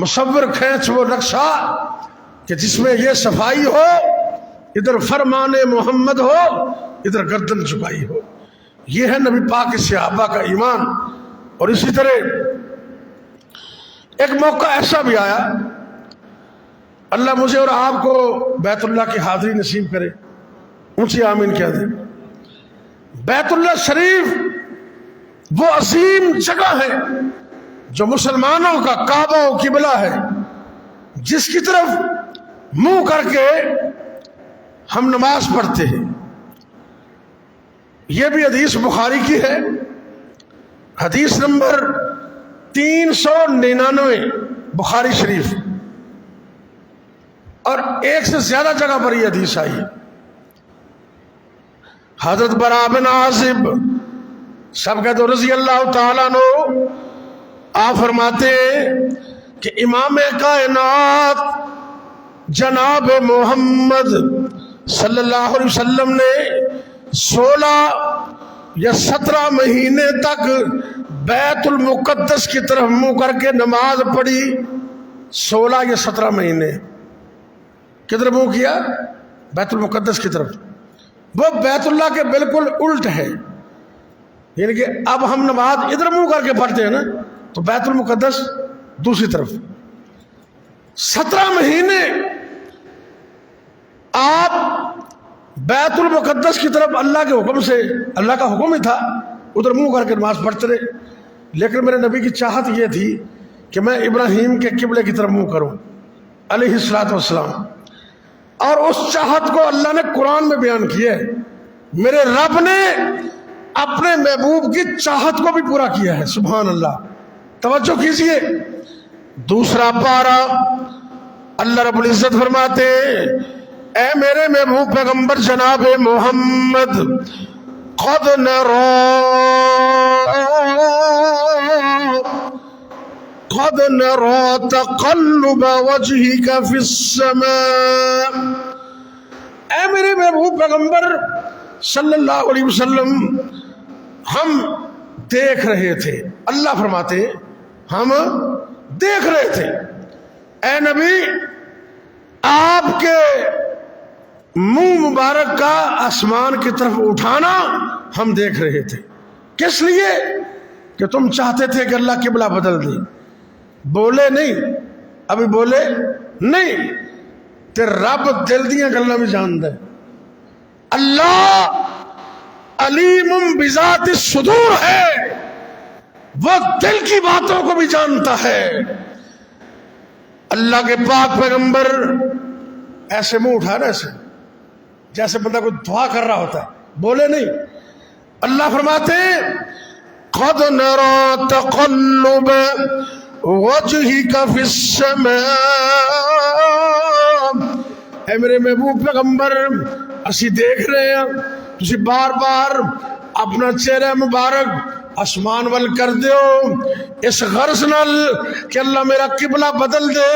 مصور کھینچ وہ نقشہ کہ جس میں یہ صفائی ہو، ادھر فرمان محمد ہو، ادھر گردن جھکائی ہو. یہ ہے نبی پاک کے صحابہ کا ایمان. اور اسی طرح ایک موقع ایسا بھی آیا، اللہ مجھے اور آپ کو بیت اللہ کی حاضری نصیب کرے، اونچی آمین کہہ دیں. بیت اللہ شریف وہ عظیم جگہ ہے جو مسلمانوں کا کعبہ و قبلہ ہے، جس کی طرف منہ کر کے ہم نماز پڑھتے ہیں. یہ بھی حدیث بخاری کی ہے، حدیث نمبر 399 بخاری شریف، اور ایک سے زیادہ جگہ پر یہ حدیث آئی ہے. حضرت براء بن عازب سب کہتے رضی اللہ تعالیٰ عنہ، آپ فرماتے ہیں کہ امام کائنات جناب محمد صلی اللہ علیہ وسلم نے 16 یا 17 مہینے تک بیت المقدس کی طرف منہ کر کے نماز پڑھی. 16 یا 17 مہینے کدھر منہ کیا؟ بیت المقدس کی طرف. وہ بیت اللہ کے بالکل الٹ ہے، یعنی کہ اب ہم نماز ادھر منہ کر کے پڑھتے ہیں نا، تو بیت المقدس دوسری طرف. 17 مہینے آپ بیت المقدس کی طرف اللہ کے حکم سے، اللہ کا حکم ہی تھا، ادھر منہ کر کے نماز پڑھتے رہے. لیکن میرے نبی کی چاہت یہ تھی کہ میں ابراہیم کے قبلے کی طرف منہ کروں علیہ الصلوۃ والسلام، اور اس چاہت کو اللہ نے قرآن میں بیان کیا ہے. میرے رب نے اپنے محبوب کی چاہت کو بھی پورا کیا ہے، سبحان اللہ. توجہ کیجئے. دوسرا پارہ اللہ رب العزت فرماتے ہیں، اے میرے محبوب پیغمبر جناب محمد، قد نرى تقلب وجهك في السماء. اے میرے محبوب پیغمبر صلی اللہ علیہ وسلم، ہم دیکھ رہے تھے. اللہ فرماتے ہم دیکھ رہے تھے. اے نبی، آپ کے منہ مبارک کا آسمان کی طرف اٹھانا ہم دیکھ رہے تھے. کس لیے؟ کہ تم چاہتے تھے کہ اللہ قبلہ بدل دے. بولے نہیں، ابھی بولے نہیں، تے رب دل دیاں گلاں بھی جاندا ہے. اللہ علیم بذات الصدور ہے، وہ دل کی باتوں کو بھی جانتا ہے. اللہ کے پاک پیغمبر ایسے منہ اٹھا رہے، ایسے جیسے بندہ کوئی دعا کر رہا ہوتا ہے، بولے نہیں. اللہ فرماتے قد نرى تقلب وجهك في السماء. اے میرے محبوب پیغمبر، اسی دیکھ رہے ہیں تسی بار بار اپنا چہرہ مبارک آسمان وال کر دیو، اس غرض نال کہ اللہ میرا قبلہ بدل دے،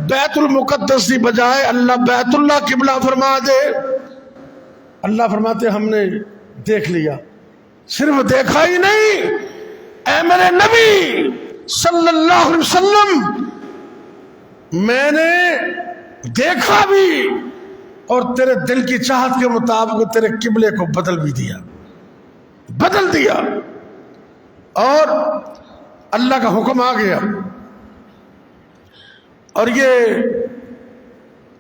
بیت المقدس کی بجائے اللہ بیت اللہ قبلہ فرما دے. اللہ فرماتے ہم نے دیکھ لیا. صرف دیکھا ہی نہیں، اے میرے نبی صلی اللہ علیہ وسلم، میں نے دیکھا بھی اور تیرے دل کی چاہت کے مطابق تیرے قبلے کو بدل بھی دیا، بدل دیا. اور اللہ کا حکم آ گیا. اور یہ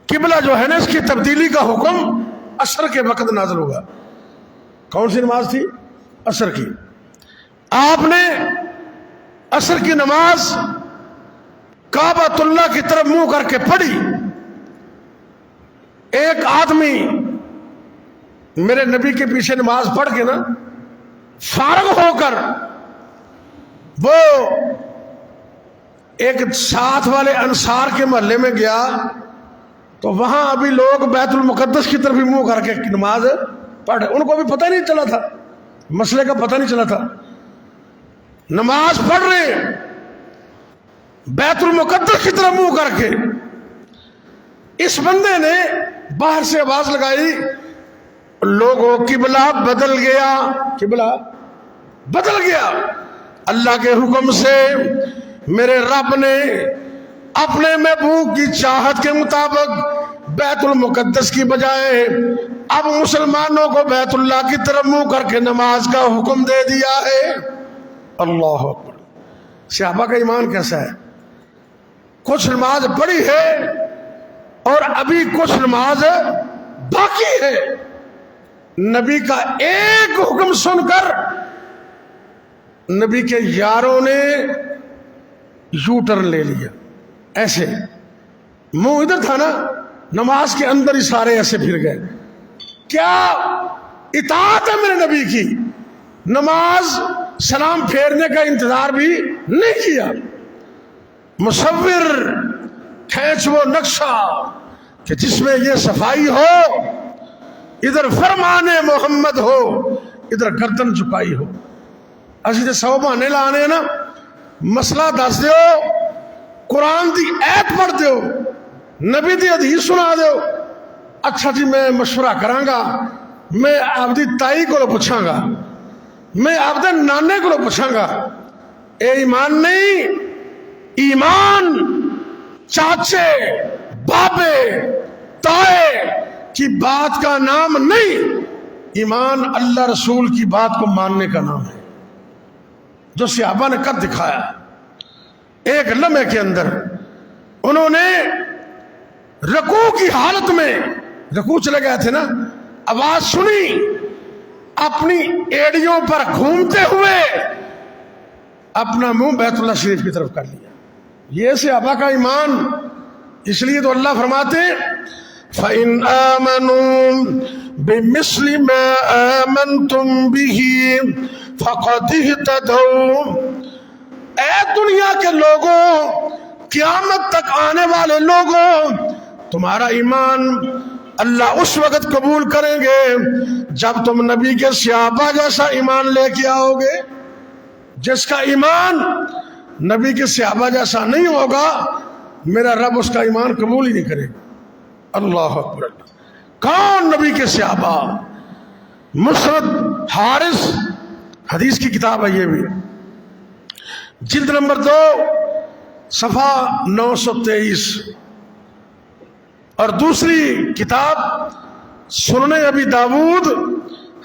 قبلہ جو ہے نا، اس کی تبدیلی کا حکم عصر کے وقت نازل ہوگا. کون سی نماز تھی؟ عصر کی. آپ نے عصر کی نماز کعبۃ اللہ کی طرف منہ کر کے پڑھی. ایک آدمی میرے نبی کے پیچھے نماز پڑھ کے نا فارغ ہو کر وہ ایک ساتھ والے انصار کے محلے میں گیا، تو وہاں ابھی لوگ بیت المقدس کی طرف منہ کر کے نماز پڑھ رہے. ان کو بھی پتہ نہیں چلا تھا، مسئلے کا پتہ نہیں چلا تھا. نماز پڑھ رہے بیت المقدس کی طرف منہ کر کے. اس بندے نے باہر سے آواز لگائی، لوگوں قبلہ بدل گیا، قبلہ بدل گیا. اللہ کے حکم سے میرے رب نے اپنے محبوب کی چاہت کے مطابق بیت المقدس کی بجائے اب مسلمانوں کو بیت اللہ کی طرف منہ کر کے نماز کا حکم دے دیا ہے۔ اللہ اکبر۔ صحابہ کا ایمان کیسا ہے؟ کچھ نماز پڑھی ہے اور ابھی کچھ نماز باقی ہے، نبی کا ایک حکم سن کر نبی کے یاروں نے یو ٹرن لے لیا، ایسے منہ ادھر تھا نا، نماز کے اندر ہی سارے ایسے پھر گئے۔ کیا اطاعت ہے میرے نبی کی؟ نماز سلام پھیرنے کا انتظار بھی نہیں کیا۔ مصور کھینچ وہ نقشہ کہ جس میں یہ صفائی ہو، ادھر فرمان محمد ہو، ادھر گردن جھکائی ہو۔ اسی تے سو بہانے لانے نا، مسئلہ دس دیو، قرآن دی ایت پڑھ دیو، نبی دی حدیث سنا دیو، اچھا جی میں مشورہ کراں گا، میں آپ دی تائی کو پوچھاں گا، میں آپ دے نانے کو پوچھاں گا۔ اے ایمان نہیں، ایمان چاچے بابے تائے کی بات کا نام نہیں، ایمان اللہ رسول کی بات کو ماننے کا نام ہے، جو صحابہ نے کر دکھایا۔ ایک لمحے کے اندر انہوں نے رکوع کی حالت میں، رکوع چلے گئے تھے نا، آواز سنی، اپنی ایڑیوں پر گھومتے ہوئے اپنا منہ بیت اللہ شریف کی طرف کر لیا۔ یہ صحابہ کا ایمان۔ اس لیے تو اللہ فرماتے فَإِنْ آمَنُوا بِمِثْلِ مَا آمَنْتُمْ بِهِ فَقَدِ اهْتَدَوْا۔ اے دنیا کے لوگوں، قیامت تک آنے والے لوگوں، تمہارا ایمان اللہ اس وقت قبول کریں گے جب تم نبی کے صحابہ جیسا ایمان لے کے آؤ گے۔ جس کا ایمان نبی کے صحابہ جیسا نہیں ہوگا، میرا رب اس کا ایمان قبول ہی نہیں کرے گا۔ اللہ اکبر۔ کون نبی کے صحابہ؟ مسند حارث، حدیث کی کتاب ہے یہ بھی، جلد نمبر 2 صفحہ 923، اور دوسری کتاب سنن ابی داود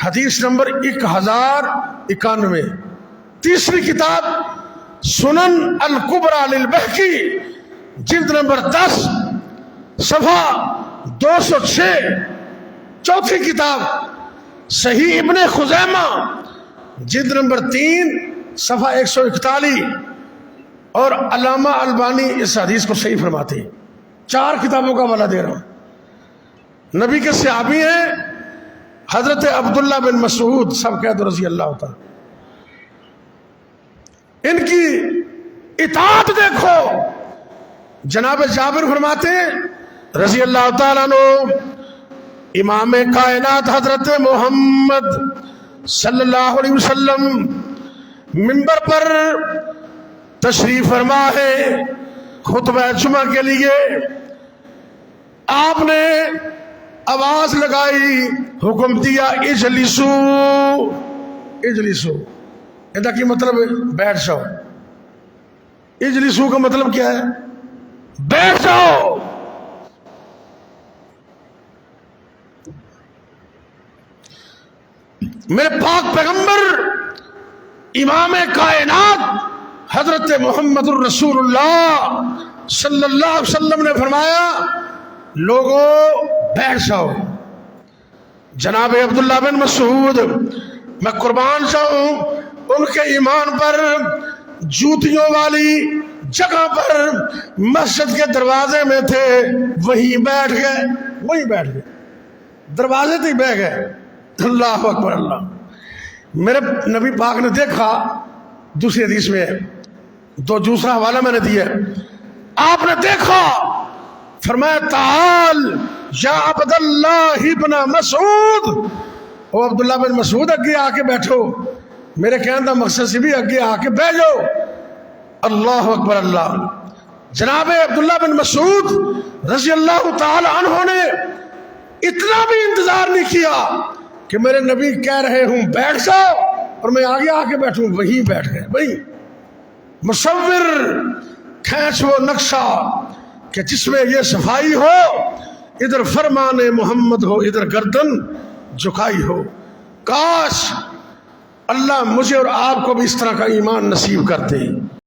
حدیث نمبر 1091، تیسری کتاب سنن الکبریٰ للبہقی جلد نمبر 10 صفحہ 206، چوتھی کتاب صحیح ابن خزیمہ جلد نمبر 3 صفحہ 141، اور علامہ البانی اس حدیث کو صحیح فرماتے ہیں۔ 4 کتابوں کا حوالہ دے رہا ہوں۔ نبی کے صحابی ہیں حضرت عبداللہ بن مسعود، سب کہہ دو رضی اللہ تعالی۔ ان کی اطاعت دیکھو، جناب جابر فرماتے ہیں رضی اللہ تعالیٰ عنہ، امام کائنات حضرت محمد صلی اللہ علیہ وسلم منبر پر تشریف فرما ہے خطبہ جمعہ کے لیے۔ آپ نے آواز لگائی، حکم دیا اجلسو اجلسو، ادا کی مطلب بیٹھ جاؤ۔ اجلسو کا مطلب کیا ہے؟ بیٹھ جاؤ۔ میرے پاک پیغمبر امام کائنات حضرت محمد الرسول اللہ صلی اللہ علیہ وسلم نے فرمایا لوگوں بیٹھ جاؤ۔ جناب عبداللہ بن مسعود، میں قربان جاؤں، ان کے ایمان پر جوتیوں والی جگہ پر مسجد کے دروازے میں تھے، وہیں بیٹھ گئے، دروازے تھے بیٹھ گئے۔ اللہ اکبر اللہ۔ میرے نبی پاک نے دیکھا، دوسری حدیث میں دوسرا حوالہ میں نے دیا، آپ نے دیکھا، فرمایا تعال یا عبداللہ ابن مسعود، او عبداللہ بن مسعود اگے آ کے بیٹھو، میرے کہنے کا مقصد سے بھی اگے آ کے بیٹھ جاؤ۔ اللہ اکبر اللہ۔ جناب عبداللہ بن مسعود رضی اللہ تعالی عنہ نے اتنا بھی انتظار نہیں کیا کہ میرے نبی کہہ رہے ہوں بیٹھ جاؤ اور میں آگے آ کے بیٹھوں، وہیں بیٹھ گئے۔ بھائی مصور کھینچ وہ نقشہ کہ جس میں یہ صفائی ہو، ادھر فرمان محمد ہو، ادھر گردن جھکائی ہو۔ کاش اللہ مجھے اور آپ کو بھی اس طرح کا ایمان نصیب کرتے۔